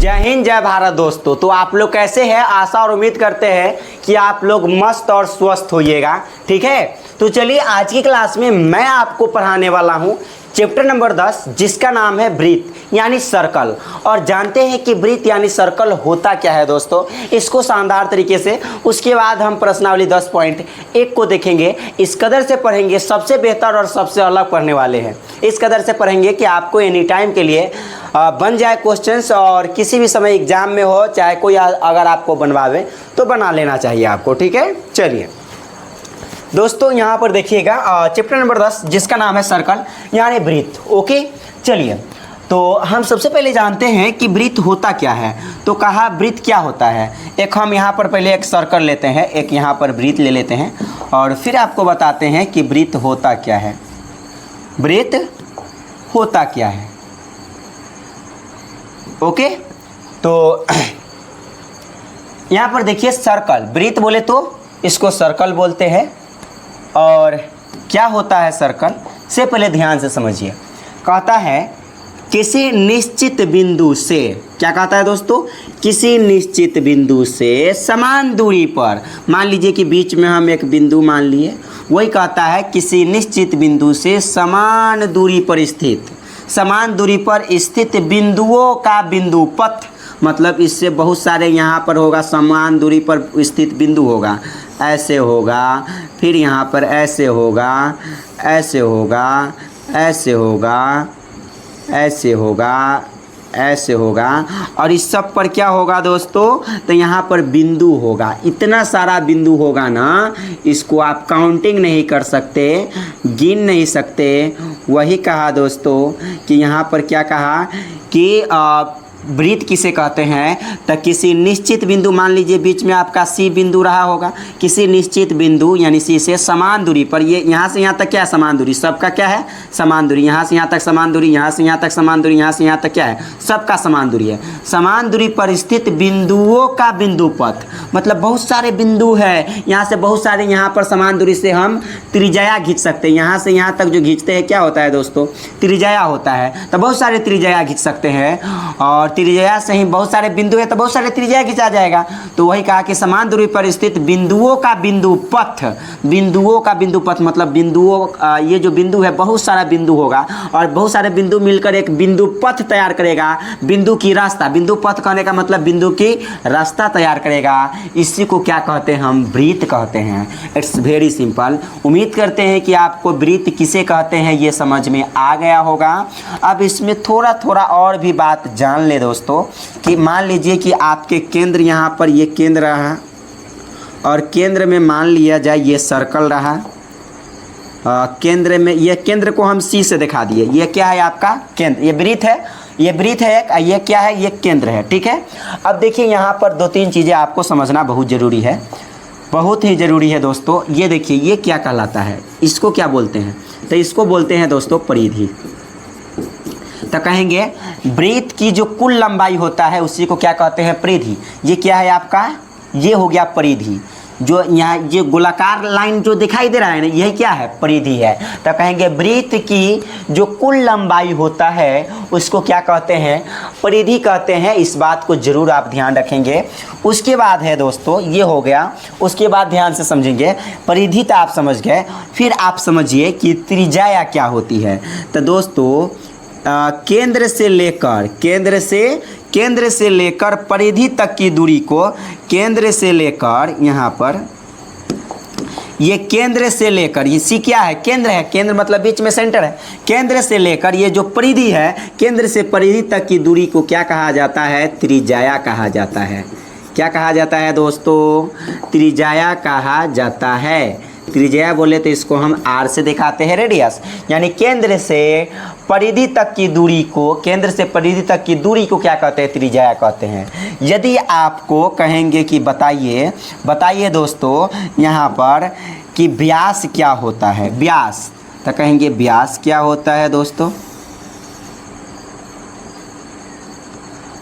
जय हिंद जय भारत दोस्तों। तो आप लोग कैसे हैं? आशा और उम्मीद करते हैं कि आप लोग मस्त और स्वस्थ होइएगा। ठीक है, तो चलिए आज की क्लास में मैं आपको पढ़ाने वाला हूं चैप्टर नंबर 10 जिसका नाम है ब्रीथ यानी सर्कल। और जानते हैं कि ब्रीथ यानी सर्कल होता क्या है दोस्तों, इसको शानदार तरीके से। उसके बाद हम प्रश्नावली 10.1 को देखेंगे। इस कदर से पढ़ेंगे, सबसे बेहतर और सबसे अलग पढ़ने वाले हैं। इस कदर से पढ़ेंगे कि आपको एनी टाइम के लिए बन जाए क्वेश्चंस, और किसी भी समय एग्जाम में हो, चाहे कोई अगर आपको बनवावे तो बना लेना चाहिए आपको। ठीक है, चलिए दोस्तों यहाँ पर देखिएगा चैप्टर नंबर 10 जिसका नाम है सर्कल यानी ब्रीथ। ओके, चलिए तो हम सबसे पहले जानते हैं कि ब्रीथ होता क्या है। तो कहा ब्रीथ क्या होता है। एक हम यहाँ पर पहले एक सर्कल लेते हैं, एक यहाँ पर ब्रीथ ले लेते हैं, और फिर आपको बताते हैं कि ब्रीथ होता क्या है। ब्रीथ होता क्या है। ओके, तो यहाँ पर देखिए सर्कल, ब्रीथ बोले तो इसको सर्कल बोलते हैं। और क्या होता है सर्कल से पहले ध्यान से समझिए। कहता है किसी निश्चित बिंदु से, क्या कहता है दोस्तों, किसी निश्चित बिंदु से समान दूरी पर, मान लीजिए कि बीच में हम एक बिंदु मान लिए, वही कहता है किसी निश्चित बिंदु से समान दूरी पर स्थित, समान दूरी पर स्थित बिंदुओं का बिंदु पथ, मतलब इससे बहुत सारे यहाँ पर होगा, समान दूरी पर स्थित बिंदु होगा, ऐसे होगा, फिर यहाँ पर ऐसे होगा, ऐसे होगा, ऐसे होगा, ऐसे होगा, ऐसे होगा, और इस सब पर क्या होगा दोस्तों, तो यहाँ पर बिंदु होगा। इतना सारा बिंदु होगा ना, इसको आप काउंटिंग नहीं कर सकते, गिन नहीं सकते। वही कहा दोस्तों कि यहाँ पर क्या कहा कि ब्रीथ किसे कहते हैं, तो किसी निश्चित बिंदु, मान लीजिए बीच में आपका सी बिंदु रहा होगा, किसी निश्चित बिंदु यानी सी से समान दूरी पर, ये यहाँ से यहाँ तक क्या है, समान दूरी, सबका क्या है, समान दूरी, यहाँ से यहाँ तक समान दूरी, यहाँ से यहाँ तक समान दूरी, यहाँ से यहाँ तक क्या है, सबका समान दूरी है। समान दूरी पर स्थित बिंदुओं का बिंदु पथ, मतलब बहुत सारे बिंदु है, यहाँ से बहुत सारे, यहाँ पर समान दूरी से हम त्रिज्या खींच सकते हैं। यहाँ से यहाँ तक जो खींचते हैं क्या होता है दोस्तों, त्रिज्या होता है। तो बहुत सारे त्रिज्या खींच सकते हैं, और त्रिज्या से ही बहुत सारे बिंदु है तो बहुत सारे त्रिज्या खींचा जाएगा। तो वही कहा कि समान दूरी पर स्थित बिंदुओं का बिंदु पथ, बिंदुओं का बिंदु पथ मतलब बिंदुओं, ये जो बिंदु है बहुत सारा बिंदु होगा, और बहुत सारे बिंदु मिलकर एक बिंदु पथ तैयार करेगा, बिंदु की रास्ता, बिंदु पथ कहने का मतलब बिंदु की रास्ता तैयार करेगा। इसी को क्या कहते हैं, हम ब्रीथ कहते हैं। It's very simple. उम्मीद करते हैं कि आपको ब्रीथ किसे कहते हैं ये समझ में आ गया होगा। अब इसमें थोड़ा थोड़ा और भी बात जान ले दोस्तों, कि मान लीजिए कि आपके केंद्र, यहाँ पर ये केंद्र रहा, और केंद्र में मान लिया जाए ये सर्कल रहा, केंद्र में, ये केंद्र को हम सी से दिखा दिए, ये क्या है आपका केंद्र, ये ब्रीथ है, ये ब्रीथ है, ये क्या है, ये केंद्र है। ठीक है, अब देखिए यहाँ पर दो तीन चीज़ें आपको समझना बहुत ज़रूरी है, बहुत ही ज़रूरी है दोस्तों। ये देखिए ये क्या कहलाता है, इसको क्या बोलते हैं, तो इसको बोलते हैं दोस्तों परिधि। तो कहेंगे ब्रीथ की जो कुल लंबाई होता है उसी को क्या कहते हैं, परिधि। ये क्या है आपका, ये हो गया परिधि। जो यहाँ ये गोलाकार लाइन जो दिखाई दे रहा है ना, यही क्या है, परिधि है। तो कहेंगे ब्रीथ की जो कुल लंबाई होता है उसको क्या कहते हैं, परिधि कहते हैं। इस बात को जरूर आप ध्यान रखेंगे। उसके बाद है दोस्तों, ये हो गया, उसके बाद ध्यान से समझेंगे। परिधि तो आप समझ गए, फिर आप समझिए कि त्रिज्या क्या होती है। तो दोस्तों केंद्र से लेकर परिधि तक की दूरी को, केंद्र से लेकर यहाँ पर, ये केंद्र से लेकर, ये सी क्या है, केंद्र है, केंद्र मतलब बीच में सेंटर है। केंद्र से लेकर ये जो परिधि है, केंद्र से परिधि तक की दूरी को क्या कहा जाता है, त्रिज्या कहा जाता है। क्या कहा जाता है दोस्तों, त्रिज्या कहा जाता है। त्रिज्या बोले तो इसको हम आर से दिखाते हैं, रेडियस, यानी केंद्र से परिधि तक की दूरी को, केंद्र से परिधि तक की दूरी को क्या कहते हैं, त्रिज्या कहते हैं। यदि आपको कहेंगे कि बताइए दोस्तों यहाँ पर कि व्यास क्या होता है, व्यास, तो कहेंगे व्यास क्या होता है दोस्तों।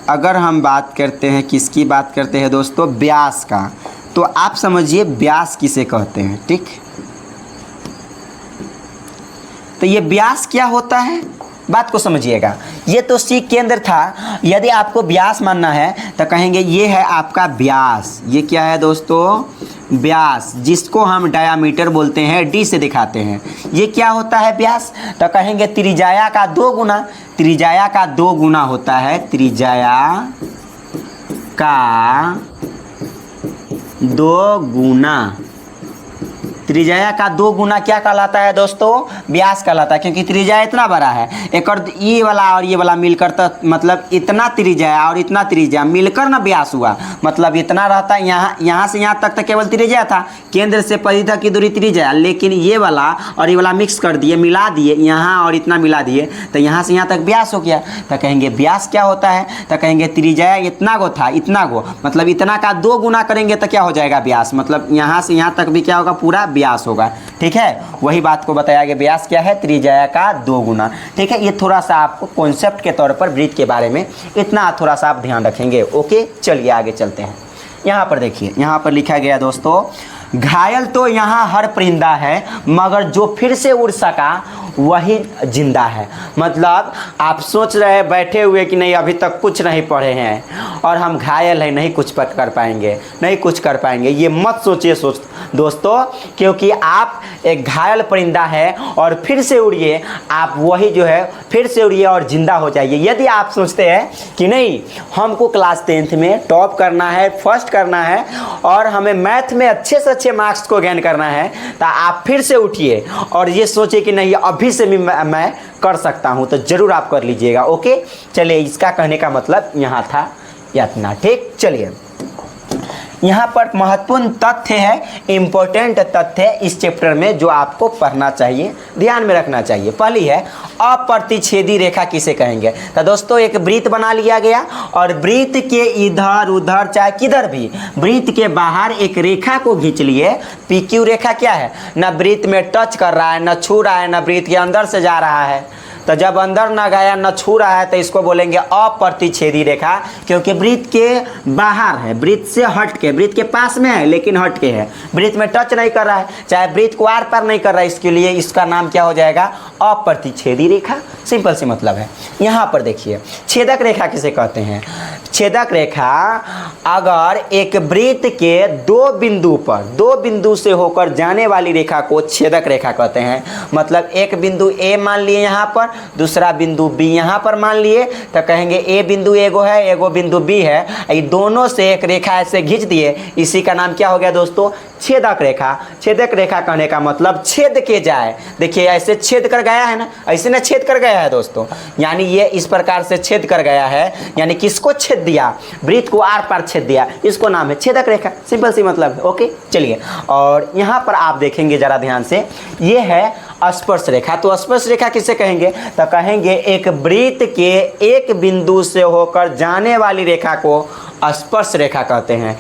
अगर हम बात करते हैं, किसकी बात करते हैं दोस्तों, व्यास का, तो आप समझिए व्यास किसे कहते हैं। ठीक, तो ये व्यास क्या होता है, बात को समझिएगा। ये तो सी केंद्र था। यदि आपको व्यास मानना है तो कहेंगे ये है आपका व्यास। ये क्या है दोस्तों? व्यास, जिसको हम डायामीटर बोलते हैं, डी से दिखाते हैं। ये क्या होता है व्यास? तो कहेंगे त्रिज्या का 2 गुना। त्रिज्या का 2 गुना होता है, त्रिज्या का 2 गुना। त्रिज्या का 2 गुना क्या कहलाता है दोस्तों? व्यास कहलाता है, क्योंकि त्रिज्या इतना बड़ा है। एक और ये वाला और ये वाला मिलकर तो मतलब इतना त्रिज्या और इतना त्रिज्या मिलकर ना व्यास हुआ, मतलब इतना रहता है। यहाँ से यहाँ तक तो केवल त्रिज्या था, केंद्र से परिधि की दूरी त्रिज्या, लेकिन ये वाला और ये वाला मिक्स कर दिए, मिला दिए, यहाँ और इतना मिला दिए, तो यहाँ से यहाँ तक व्यास हो गया। तो कहेंगे व्यास क्या होता है? तो कहेंगे त्रिज्या इतना गो था, इतना गो, मतलब इतना का 2 गुना करेंगे तो क्या हो जाएगा? व्यास। मतलब यहाँ से यहाँ तक भी क्या होगा? पूरा व्यास होगा। ठीक है, वही बात को बताया गया। व्यास क्या है? त्रिज्या का 2 गुना। ठीक है, ये थोड़ा सा आपको कॉन्सेप्ट के तौर पर वृत्त के बारे में इतना थोड़ा सा आप ध्यान रखेंगे। ओके, चलिए आगे चलते हैं। यहाँ पर देखिए, यहाँ पर लिखा गया दोस्तों, घायल तो यहाँ हर परिंदा है, मगर जो फिर से उड़ सका वही जिंदा है। मतलब आप सोच रहे हैं बैठे हुए कि नहीं अभी तक कुछ नहीं पढ़े हैं और हम घायल हैं, नहीं कुछ कर पाएंगे, नहीं कुछ कर पाएंगे, ये मत सोचिए दोस्तों, क्योंकि आप एक घायल परिंदा है और फिर से उड़िए, आप वही जो है फिर से उड़िए और ज़िंदा हो जाइए। यदि आप सोचते हैं कि नहीं हमको क्लास 10th में टॉप करना है, फर्स्ट करना है और हमें मैथ में अच्छे से अच्छे मार्क्स को गेन करना है, तो आप फिर से उठिए और ये सोचिए कि नहीं अभी से भी मैं कर सकता हूँ, तो ज़रूर आप कर लीजिएगा। ओके, चलिए, इसका कहने का मतलब यहाँ था इतना। ठीक, चलिए, यहाँ पर महत्वपूर्ण तथ्य है, इम्पोर्टेंट तथ्य है इस चैप्टर में जो आपको पढ़ना चाहिए, ध्यान में रखना चाहिए। पहली है अप्रतिच्छेदी रेखा किसे कहेंगे? तो दोस्तों एक वृत्त बना लिया गया और वृत्त के इधर उधर चाहे किधर भी वृत्त के बाहर एक रेखा को खींच लिए। PQ रेखा क्या है? न वृत्त में टच कर रहा है, न छू रहा है, न वृत्त के अंदर से जा रहा है। तो जब अंदर न गया न छू रहा है तो इसको बोलेंगे अप्रतिच्छेदी रेखा, क्योंकि वृत्त के बाहर है, वृत्त से हट के, वृत्त के पास में है लेकिन हट के है, वृत्त में टच नहीं कर रहा है, चाहे वृत्त को आर पार नहीं कर रहा है, इसके लिए इसका नाम क्या हो जाएगा? अप्रतिच्छेदी रेखा। सिंपल सी मतलब है। यहाँ पर देखिए छेदक रेखा किसे कहते हैं? छेदक रेखा अगर एक वृत्त के 2 बिंदु पर, 2 बिंदु से होकर जाने वाली रेखा को छेदक रेखा कहते हैं। मतलब एक बिंदु A मान लिए यहाँ पर, दूसरा बिंदु B यहाँ पर मान लिए, तो कहेंगे A बिंदु एगो है, एगो बिंदु B है, ये दोनों से एक रेखा ऐसे खींच दिए, इसी का नाम क्या हो गया दोस्तों? छेदक रेखा। छेदक रेखा कहने का मतलब छेद के जाए। देखिए ऐसे छेद कर गया है ना, ऐसे ना छेद कर गया है दोस्तों, यानी ये इस प्रकार से छेद कर गया है, यानी किसको छेद दिया? वृत्त को आर पार छेद दिया, इसको नाम है छेदक रेखा। सिंपल सी मतलब है। ओके, चलिए, और यहाँ पर आप देखेंगे जरा ध्यान से, ये है स्पर्श रेखा। तो स्पर्श रेखा किसे कहेंगे? तो कहेंगे एक वृत्त के एक बिंदु से होकर जाने वाली रेखा को स्पर्श रेखा कहते हैं।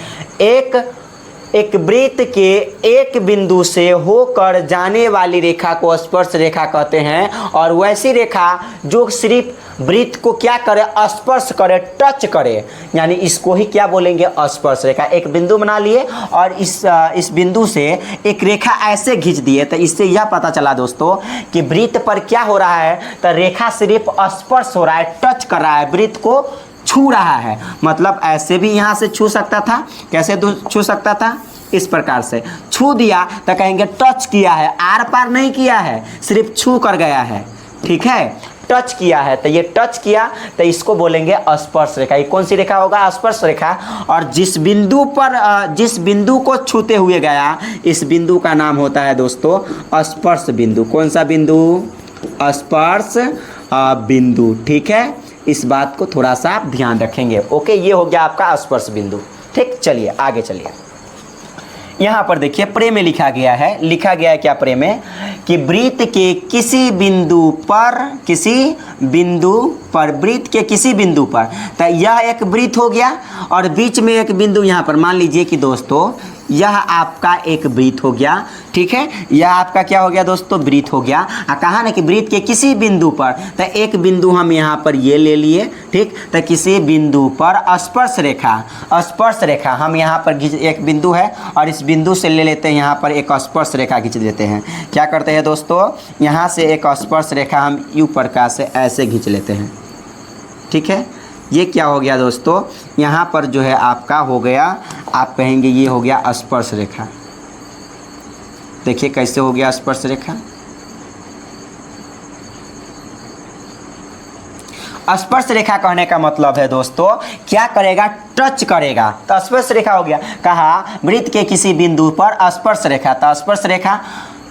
एक वृत्त के एक बिंदु से होकर जाने वाली रेखा को स्पर्श रेखा कहते हैं, और वैसी रेखा जो सिर्फ वृत्त को क्या करे? स्पर्श करे, टच करे, यानी इसको ही क्या बोलेंगे? स्पर्श रेखा। एक बिंदु बना लिए और इस बिंदु से एक रेखा ऐसे खींच दिए, तो इससे यह पता चला दोस्तों कि वृत्त पर क्या हो रहा है? तो रेखा सिर्फ स्पर्श हो रहा है, टच कर रहा है, वृत्त को छू रहा है। मतलब ऐसे भी यहाँ से छू सकता था, कैसे छू सकता था? इस प्रकार से छू दिया तो कहेंगे टच किया है, आर पार नहीं किया है, सिर्फ छू कर गया है। ठीक है, टच किया है, तो ये टच किया तो इसको बोलेंगे स्पर्श रेखा। ये कौन सी रेखा होगा? स्पर्श रेखा। और जिस बिंदु पर जिस बिंदु को छूते हुए गया, इस बिंदु का नाम होता है दोस्तों स्पर्श बिंदु। कौन सा बिंदु? स्पर्श बिंदु। ठीक है, इस बात को थोड़ा सा आप ध्यान रखेंगे। ओके, ये हो गया आपका स्पर्श बिंदु। ठीक, चलिए आगे चलिए। यहाँ पर देखिए प्रे में लिखा गया है क्या प्रे में? कि वृत्त के किसी बिंदु पर वृत्त के किसी बिंदु पर, तो यह एक वृत्त हो गया और बीच में एक बिंदु यहाँ पर मान लीजिए कि दोस्तों यह आपका एक वृत्त हो गया, ठीक है। यह आपका क्या हो गया दोस्तों, वृत्त हो गया। कहा ना कि वृत्त के किसी बिंदु पर, तो एक बिंदु हम यहाँ पर ये ले लिए, ठीक। तो किसी बिंदु पर स्पर्श रेखा हम यहाँ पर एक बिंदु है और इस बिंदु से ले लेते हैं, यहाँ पर एक स्पर्श रेखा खींच लेते हैं। क्या करते हैं दोस्तों, यहाँ से एक स्पर्श रेखा हम यू प्रकार से ऐसे खींच लेते हैं, ठीक है। ये क्या हो गया दोस्तों, यहाँ पर जो है आपका हो गया, आप कहेंगे ये हो गया स्पर्श रेखा। देखिए कैसे हो गया स्पर्श रेखा। स्पर्श रेखा कहने का मतलब है दोस्तों क्या करेगा, टच करेगा, तो स्पर्श रेखा हो गया। कहा वृत्त के किसी बिंदु पर स्पर्श रेखा, तो स्पर्श रेखा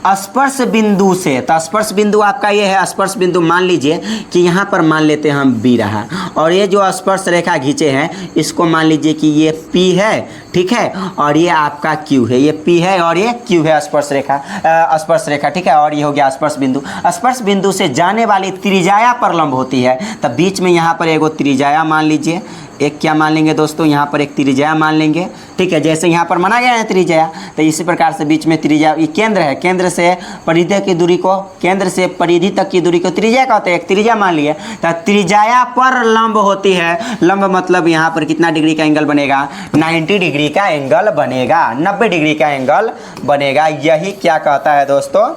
स्पर्श बिंदु से, तो स्पर्श बिंदु आपका ये है। स्पर्श बिंदु मान लीजिए कि यहाँ पर मान लेते हैं हम बी रहा, और ये जो स्पर्श रेखा खींचे हैं इसको मान लीजिए कि ये पी है, ठीक है, और ये आपका क्यू है। ये पी है और ये क्यू है, स्पर्श रेखा, ठीक है। और ये हो गया स्पर्श बिंदु। स्पर्श बिंदु से जाने वाली त्रिज्या पर लंब होती है, तब बीच में यहाँ पर एगो त्रिज्या मान लीजिए, एक क्या मान लेंगे दोस्तों, यहाँ पर एक त्रिज्या मान लेंगे, ठीक है। जैसे यहाँ पर माना गया है त्रिज्या, तो इसी प्रकार से बीच में त्रिज्या, ये केंद्र है, केंद्र से परिधि की दूरी को, केंद्र से परिधि तक की दूरी को त्रिज्या कहते हैं। एक त्रिज्या मान लिए, तो त्रिज्या पर लंब होती है। लंब मतलब यहाँ पर कितना डिग्री का एंगल बनेगा, 90 डिग्री का एंगल बनेगा, 90 डिग्री का एंगल बनेगा। यही क्या कहता है दोस्तों,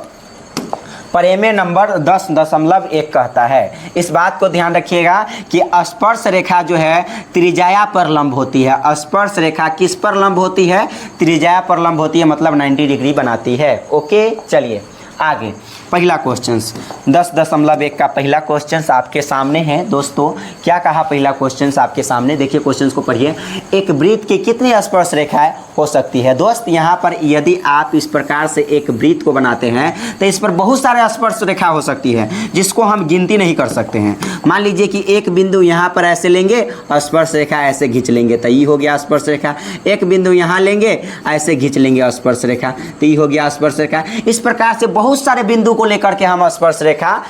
प्रमेय नंबर 10.1 कहता है। इस बात को ध्यान रखिएगा कि स्पर्श रेखा जो है त्रिज्या पर लंब होती है। स्पर्श रेखा किस पर लंब होती है, त्रिज्या पर लंब होती है, मतलब 90 डिग्री बनाती है। ओके, चलिए आगे पहला क्वेश्चन 10.1 का पहला क्वेश्चन आपके सामने है दोस्तों। क्या कहा पहला क्वेश्चन आपके सामने, देखिए क्वेश्चन को पढ़िए। एक वृत्त की कितनी स्पर्श रेखाएं हो सकती है। दोस्त यहाँ पर यदि आप इस प्रकार से एक वृत्त को बनाते हैं तो इस पर बहुत सारे स्पर्श रेखा हो सकती है, जिसको हम गिनती नहीं कर सकते हैं। मान लीजिए कि एक बिंदु यहाँ पर ऐसे लेंगे, स्पर्श रेखा ऐसे खींच लेंगे, तो ये हो गया स्पर्श रेखा। एक बिंदु यहाँ लेंगे, ऐसे खींच लेंगे स्पर्श रेखा, तो ये हो गया स्पर्श रेखा। इस प्रकार से बहुत सारे बिंदु को लेकर के हम स्पर्श रेखा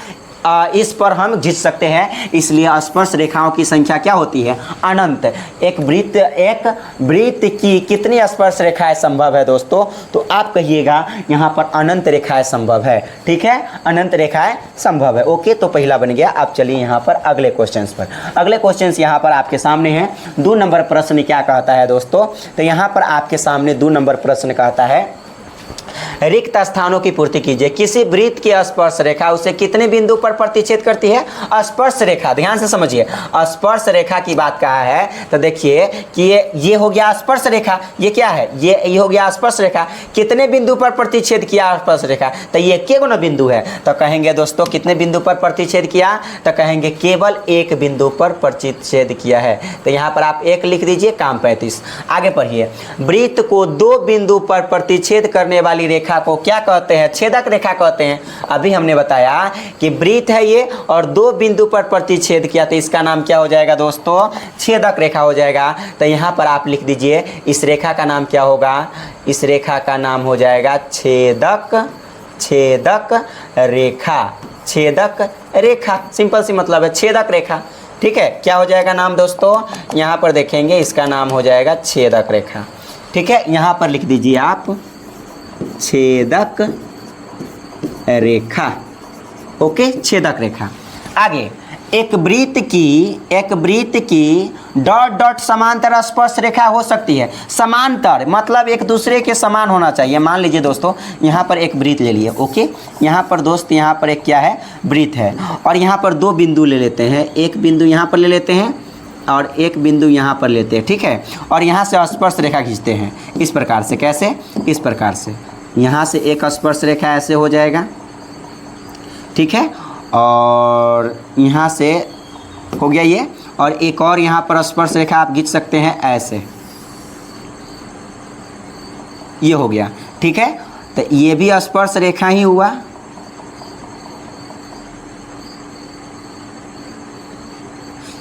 इस पर हम खींच सकते हैं। इसलिए स्पर्श रेखाओं की संख्या क्या होती है, अनंत। एक वृत्त की कितनी स्पर्श रेखाएं संभव है दोस्तों, तो आप कहिएगा यहाँ पर अनंत रेखाएं संभव है, ठीक है, अनंत रेखाएं संभव है। ओके, तो पहला बन गया। अब चलिए यहाँ पर अगले क्वेश्चन पर। अगले क्वेश्चन यहाँ पर आपके सामने है 2 नंबर प्रश्न। क्या कहता है दोस्तों, तो यहाँ पर आपके सामने 2 नंबर प्रश्न कहता है रिक्त स्थानों की पूर्ति कीजिए। किसी वृत्त की स्पर्श रेखा उसे कितने बिंदु पर प्रतिच्छेद करती है, स्पर्श रेखा। ध्यान से समझिए, स्पर्श रेखा की बात कहा है, तो देखिए कि ये हो गया स्पर्श रेखा। ये क्या है, ये हो गया स्पर्श रेखा। कितने बिंदु पर प्रतिच्छेद किया स्पर्श रेखा, तो ये केवल बिंदु है। तो कहेंगे दोस्तों कितने बिंदु पर प्रतिच्छेद किया, तो कहेंगे केवल एक बिंदु पर प्रतिच्छेद किया है। तो यहाँ पर आप 1 लिख दीजिए, काम 35। आगे पढ़िए। वृत्त को 2 बिंदु पर प्रतिच्छेद करने वाली रेखा को क्या कहते हैं, छेदक रेखा कहते हैं। अभी हमने बताया कि वृत्त है ये और 2 बिंदु पर प्रतिच्छेद किया, तो इसका नाम क्या हो जाएगा दोस्तों, छेदक रेखा हो जाएगा। तो यहाँ पर आप लिख दीजिए इस रेखा का नाम क्या होगा, इस रेखा का नाम हो जाएगा छेदक रेखा। छेदक रेखा सिंपल सी मतलब है छेदक रेखा, ठीक है। क्या हो जाएगा नाम दोस्तों, यहाँ पर देखेंगे इसका नाम हो जाएगा छेदक रेखा, ठीक है। यहाँ पर लिख दीजिए आप छेदक रेखा। ओके, छेदक रेखा। आगे एक वृत्त की डॉट डॉट समांतर स्पर्श रेखा हो सकती है। समांतर मतलब एक दूसरे के समान होना चाहिए। मान लीजिए दोस्तों यहाँ पर एक वृत्त ले लिए, ओके। यहाँ पर दोस्त यहाँ पर एक क्या है, वृत्त है, और यहाँ पर 2 बिंदु ले लेते हैं। एक बिंदु यहाँ पर ले लेते हैं और एक बिंदु यहाँ पर लेते हैं, ठीक है। और यहाँ से स्पर्श रेखा खींचते हैं इस प्रकार से। कैसे, इस प्रकार से। यहाँ से एक स्पर्श रेखा ऐसे हो जाएगा, ठीक है, और यहाँ से हो गया ये, और एक और यहाँ पर स्पर्श रेखा आप खींच सकते हैं ऐसे, ये हो गया, ठीक है। तो ये भी स्पर्श रेखा ही हुआ।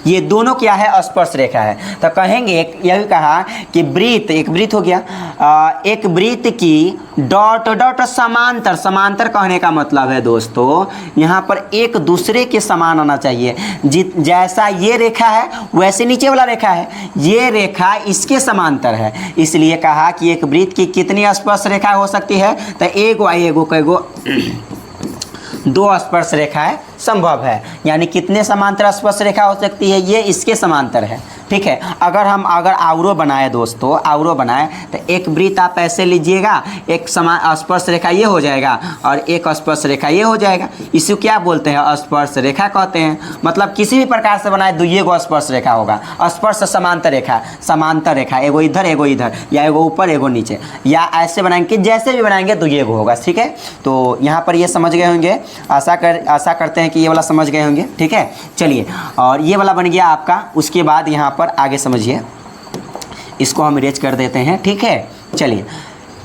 ये दोनों क्या है, स्पर्श रेखा है। तो कहेंगे यही कहा कि वृत्त, एक वृत्त हो गया, एक वृत्त की डॉट डॉट समांतर, समांतर कहने का मतलब है दोस्तों यहाँ पर एक दूसरे के समान आना चाहिए। जैसा ये रेखा है वैसे नीचे वाला रेखा है, ये रेखा इसके समांतर है, इसलिए कहा कि एक वृत्त की कितनी स्पर्श रेखा हो सकती है, तो एगो दो स्पर्श रेखाएं संभव है। यानी कितने समांतर स्पर्श रेखा हो सकती है, ये इसके समांतर है, ठीक है। अगर आवरो बनाए दोस्तों, आवरो बनाए तो एक वृत्त आप ऐसे लीजिएगा, एक समान स्पर्श रेखा ये हो जाएगा और एक स्पर्श रेखा ये हो जाएगा, इसे क्या बोलते हैं, स्पर्श रेखा कहते हैं। मतलब किसी भी प्रकार से बनाए दुइये गो स्पर्श रेखा होगा, स्पर्श समांतर रेखा, समांतर रेखा, एगो इधर या एगो ऊपर एगो नीचे, या ऐसे बनाएंगे, जैसे भी बनाएंगे दुइये गो होगा, ठीक है। तो यहाँ पर ये समझ गए होंगे, आशा करते हैं कि ये वाला समझ गए होंगे, ठीक है। चलिए, और ये वाला बन गया आपका, उसके बाद यहाँ पर आगे समझिए, इसको हम इरेज कर देते हैं, ठीक है। चलिए,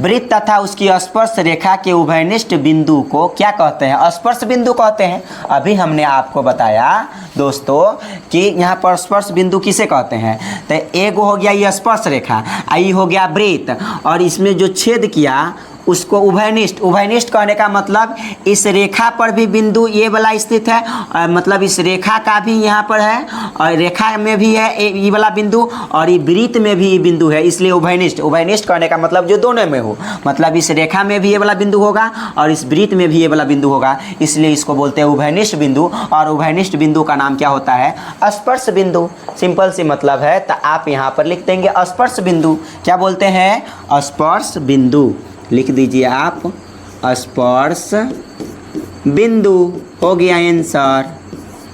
वृत्त तथा उसकी स्पर्श रेखा के उभयनिष्ठ बिंदु को क्या कहते हैं, स्पर्श बिंदु कहते हैं। अभी हमने आपको बताया दोस्तों कि यहाँ पर स्पर्श बिंदु किसे कहते हैं, तो एक हो गया ये स्पर्श रेखा, आई हो गया वृत्त, और इसमें जो छेद किया उसको उभयनिष्ठ, उभयनिष्ठ कहने का मतलब इस रेखा पर भी बिंदु ये वाला स्थित है, मतलब इस रेखा का भी यहाँ पर है, और रेखा में भी है ये वाला बिंदु, और ये वृत्त में भी ये बिंदु है, इसलिए उभयनिष्ठ। उभयनिष्ठ कहने का मतलब जो दोनों में हो, मतलब इस रेखा में भी ये वाला बिंदु होगा और इस वृत्त में भी ये वाला बिंदु होगा, इसलिए इसको बोलते हैं उभयनिष्ठ बिंदु। और उभयनिष्ठ बिंदु का नाम क्या होता है, स्पर्श बिंदु। सिंपल सी मतलब है, तो आप यहाँ पर लिख देंगे स्पर्श बिंदु। क्या बोलते हैं, स्पर्श बिंदु, लिख दीजिए आप स्पर्श बिंदु, हो गया आंसर।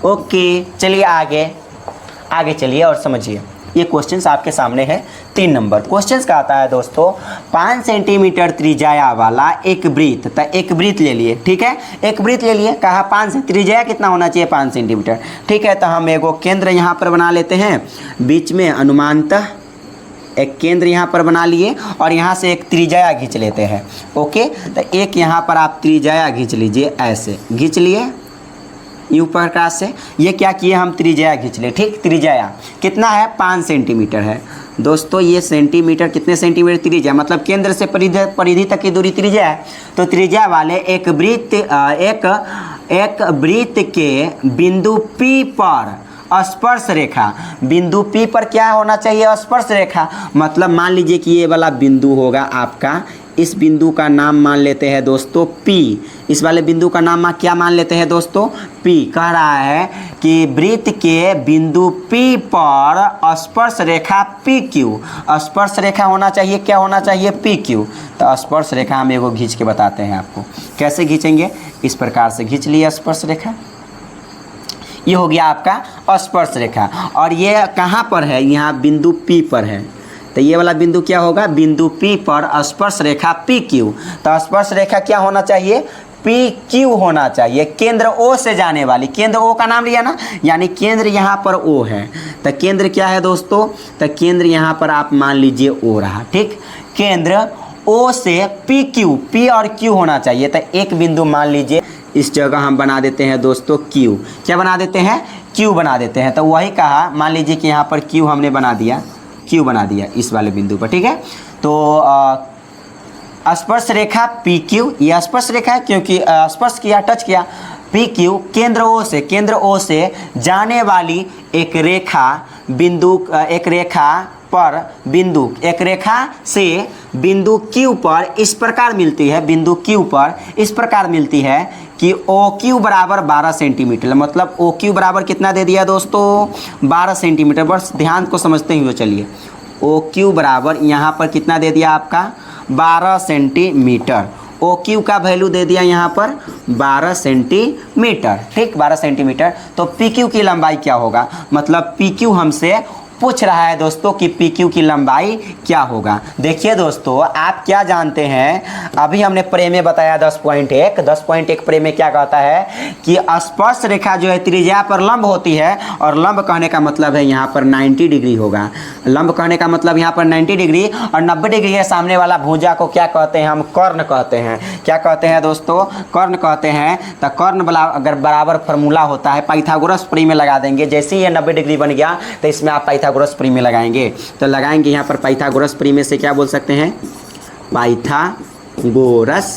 ओके, चलिए आगे चलिए और समझिए। ये क्वेश्चंस आपके सामने है 3 नंबर। क्वेश्चंस का आता है दोस्तों 5 सेंटीमीटर त्रिज्या वाला एक वृत्त, तो एक वृत्त ले लिए, ठीक है, एक वृत्त ले लिए, कहा 5 त्रिज्या कितना होना चाहिए, 5 सेंटीमीटर, ठीक है। तो हम एगो केंद्र यहाँ पर बना लेते हैं, बीच में अनुमानतः एक केंद्र यहाँ पर बना लिए, और यहाँ से एक त्रिज्या खींच लेते हैं। ओके, तो एक यहाँ पर आप त्रिज्या खींच लीजिए, ऐसे खींच लिए यू प्रकार से, ये क्या किए हम, त्रिज्या खींच लिए, ठीक। त्रिज्या कितना है, 5 सेंटीमीटर है दोस्तों। ये सेंटीमीटर, कितने सेंटीमीटर त्रिज्या, मतलब केंद्र से परिधि तक की दूरी त्रिज्या है। तो त्रिज्या वाले एक वृत्त के बिंदु P पर स्पर्श रेखा, बिंदु P पर क्या होना चाहिए, स्पर्श रेखा। मतलब मान लीजिए कि ये वाला बिंदु होगा आपका, इस बिंदु का नाम मान लेते हैं दोस्तों P, इस वाले बिंदु का नाम क्या मान लेते हैं दोस्तों, P। कह रहा है कि वृत्त के बिंदु P पर स्पर्श रेखा PQ, स्पर्श रेखा होना चाहिए, क्या होना चाहिए, PQ। तो स्पर्श रेखा हम एगो खींच के बताते हैं आपको, कैसे खींचेंगे, इस प्रकार से खींच लिए स्पर्श रेखा, ये हो गया आपका स्पर्श रेखा। और ये कहाँ पर है, यहाँ बिंदु P पर है, तो ये वाला बिंदु क्या होगा, बिंदु P पर स्पर्श रेखा PQ। तो स्पर्श रेखा क्या होना चाहिए, PQ होना चाहिए, केंद्र O से जाने वाली, केंद्र O का नाम लिया ना, यानी केंद्र यहाँ पर O है। तो केंद्र क्या है दोस्तों, तो केंद्र यहाँ पर आप मान लीजिए O रहा, ठीक। केंद्र O से PQ, P और Q होना चाहिए। तो एक बिंदु मान लीजिए, इस जगह हम बना देते हैं दोस्तों Q, क्या बना देते हैं, Q बना देते हैं। तो वही कहा, मान लीजिए कि यहाँ पर Q हमने बना दिया, Q बना दिया इस वाले बिंदु पर, ठीक है। तो स्पर्श रेखा PQ, ये स्पर्श रेखा है क्योंकि स्पर्श किया, टच किया। PQ केंद्र O से जाने वाली एक रेखा बिंदु, एक रेखा से बिंदु Q पर इस प्रकार मिलती है, बिंदु Q पर इस प्रकार मिलती है कि OQ बराबर 12 सेंटीमीटर। मतलब OQ बराबर कितना दे दिया दोस्तों, 12 सेंटीमीटर। बस ध्यान को समझते हुए चलिए, OQ बराबर यहाँ पर कितना दे दिया आपका, 12 सेंटीमीटर। OQ का वैल्यू दे दिया यहाँ पर 12 सेंटीमीटर, ठीक, 12 सेंटीमीटर। तो PQ की लंबाई क्या होगा, मतलब PQ हमसे पूछ रहा है दोस्तों कि पी क्यू की लंबाई क्या होगा। देखिए दोस्तों, आप क्या जानते हैं, अभी हमने प्रमेय बताया 10.1 प्रमेय क्या कहता है कि स्पर्श रेखा जो है त्रिज्या पर लंब होती है, और लंब कहने का मतलब है यहाँ पर 90 डिग्री होगा। लंब कहने का मतलब यहाँ पर 90 डिग्री, और 90 डिग्री के सामने वाला भुजा को क्या कहते हैं, हम कर्ण कहते हैं। क्या कहते हैं दोस्तों, कर्ण कहते हैं। तो कर्ण अगर बराबर फार्मूला होता है, पाइथागोरस प्रमेय लगा देंगे। जैसे ही ये 90 डिग्री बन गया तो इसमें आप पाइथागोरस प्रमेय लगाएंगे। तो लगाएंगे यहाँ पर पाइथागोरस प्रमेय से क्या बोल सकते हैं, पाइथागोरस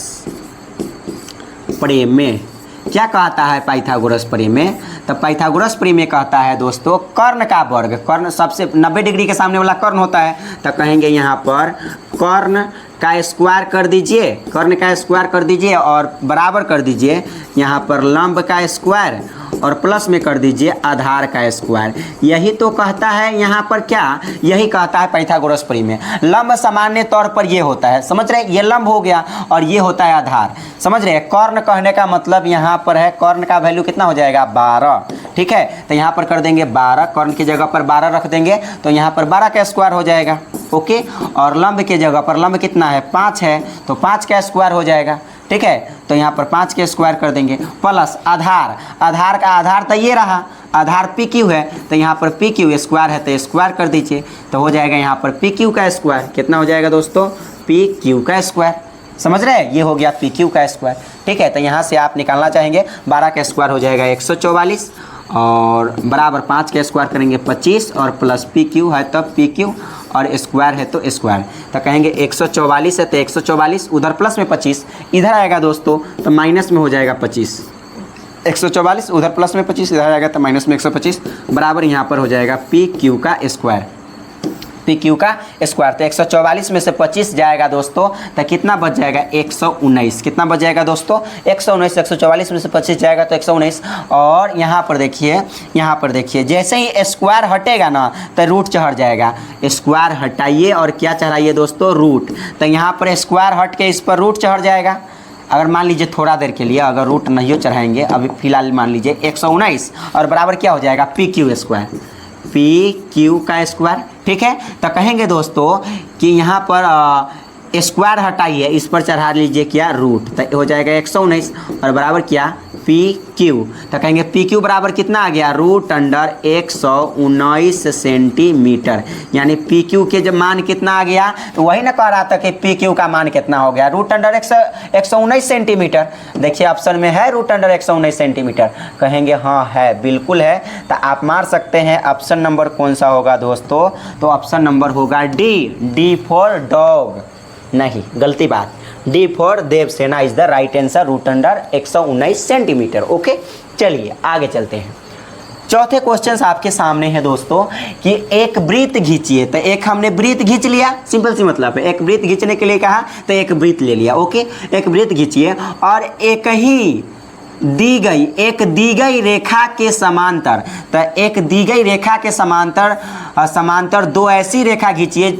प्रमेय क्या कहता है, पाइथागोरस प्रमेय। तो पाइथागोरस प्रमेय कहता है दोस्तों कर्ण का वर्ग, कर्ण सबसे 90 डिग्री के सामने वाला कर्ण होता है, तो कहेंगे यहाँ पर कर्ण का स्क्वायर कर दीजिए, कर्ण का स्क्वायर कर दीजिए और बराबर कर दीजिए यहाँ पर लंब का स्क्वायर, और प्लस में कर दीजिए आधार का स्क्वायर। यही तो कहता है यहाँ पर क्या, यही कहता है पाइथागोरस प्रमेय। लंब सामान्य तौर पर ये होता है, समझ रहे हैं, ये लंब हो गया और ये होता है आधार, समझ रहे हैं। कर्ण कहने का मतलब यहाँ पर है, कर्ण का वैल्यू कितना हो जाएगा, 12, ठीक है। तो यहाँ पर कर देंगे 12, कर्ण की जगह पर 12 रख देंगे तो यहाँ पर 12 का स्क्वायर हो जाएगा, ओके। और लंब के जगह पर, लंब कितना है, 5 है, तो 5 का स्क्वायर हो जाएगा, ठीक है। तो यहाँ पर 5 के स्क्वायर कर देंगे, प्लस आधार, आधार का आधार तो ये रहा, आधार पी क्यू है, तो यहाँ पर पी क्यू स्क्वायर है तो स्क्वायर कर दीजिए, तो हो जाएगा यहाँ पर पी क्यू का स्क्वायर। कितना हो जाएगा दोस्तों, पी क्यू का स्क्वायर, समझ रहे हैं, ये हो गया पी क्यू का स्क्वायर, ठीक है। तो यहाँ से आप निकालना चाहेंगे 12 का स्क्वायर हो जाएगा 144, और बराबर 5 का स्क्वायर करेंगे 25, और प्लस पी क्यू है तो पी क्यू, और स्क्वायर है तो स्क्वायर। तो कहेंगे 144 है तो 144, उधर प्लस में 25, इधर आएगा दोस्तों तो माइनस में हो जाएगा 25। 144 उधर प्लस में 25, इधर आएगा तो माइनस में 125, बराबर यहाँ पर हो जाएगा पी क्यू का स्क्वायर, पी क्यू का स्क्वायर। तो 144 में से 25 जाएगा दोस्तों तो कितना बच जाएगा, 119। कितना बच जाएगा दोस्तों, 119। 144 में से 25 जाएगा तो 119। और यहाँ पर देखिए, यहाँ पर देखिए, जैसे ही स्क्वायर हटेगा ना तो रूट चढ़ जाएगा। स्क्वायर हटाइए और क्या चढ़ाइए दोस्तों, रूट। तो यहाँ पर स्क्वायर हट के इस पर रूट चढ़ जाएगा। अगर मान लीजिए थोड़ा देर के लिए अगर रूट नहीं चढ़ाएंगे, अभी फिलहाल मान लीजिए 119, और बराबर क्या हो जाएगा, P Q square, P Q का स्क्वायर, ठीक है। तो कहेंगे दोस्तों कि यहाँ पर स्क्वायर हटाइए, इस पर चढ़ा लीजिए क्या, रूट, तो हो जाएगा 119, और बराबर क्या, पी क्यू। तो कहेंगे पी क्यू बराबर कितना आ गया, रूट अंडर 119 सेंटीमीटर। यानी पी क्यू के जब मान कितना आ गया, तो वही ना कह रहा था कि पी क्यू का मान कितना हो गया, रूट अंडर 119 सेंटीमीटर। देखिए ऑप्शन में है रूट अंडर 119 सेंटीमीटर, कहेंगे हाँ है, बिल्कुल है। तो आप मार सकते हैं ऑप्शन नंबर कौन सा होगा दोस्तों, तो ऑप्शन नंबर होगा डी फॉर डॉग, नहीं गलती बात, D for Devsena is the right answer, root under 119 centimetre, okay. चलिए आगे चलते हैं। चौथे क्वेश्चन आपके सामने है दोस्तों कि एक वृत्त खींचिए। तो एक हमने वृत्त खींच लिया, सिंपल सी मतलब है, एक वृत्त खींचने के लिए कहा तो एक वृत्त ले लिया, ओके। एक वृत्त खींचिए और एक दी गई रेखा के समांतर, तो एक दी गई रेखा के समांतर दो ऐसी रेखा खींचिए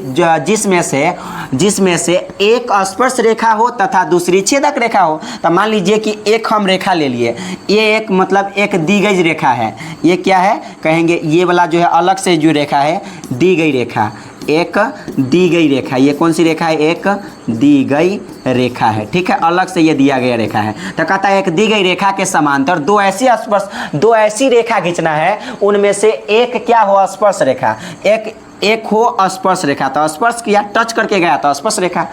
जिसमें से एक स्पर्श रेखा हो तथा दूसरी छेदक रेखा हो। तो मान लीजिए कि एक हम रेखा ले लिए, ये एक मतलब एक दी गई रेखा है, ये क्या है, कहेंगे ये वाला जो है अलग से जो रेखा है, दी गई रेखा, एक दी गई रेखा, ये कौन सी रेखा है, एक दी गई रेखा है, ठीक है, अलग से ये दिया गया रेखा है। तो कहता है एक दी गई रेखा के समांतर दो ऐसी रेखा खींचना है, उनमें से एक क्या हो, स्पर्श रेखा, एक हो स्पर्श रेखा, तो स्पर्श किया, टच करके गया तो स्पर्श रेखा,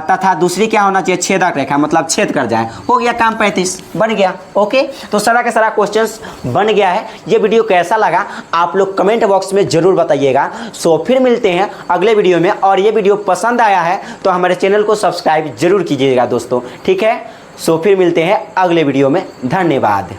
तथा दूसरी क्या होना चाहिए, छेदक रेखा, मतलब छेद कर जाए। हो गया काम 35 बन गया, ओके। तो सारा का सारा क्वेश्चंस बन गया है। ये वीडियो कैसा लगा आप लोग कमेंट बॉक्स में जरूर बताइएगा। सो फिर मिलते हैं अगले वीडियो में, और ये वीडियो पसंद आया है तो हमारे चैनल को सब्सक्राइब जरूर कीजिएगा दोस्तों, ठीक है। सो फिर मिलते हैं अगले वीडियो में, धन्यवाद।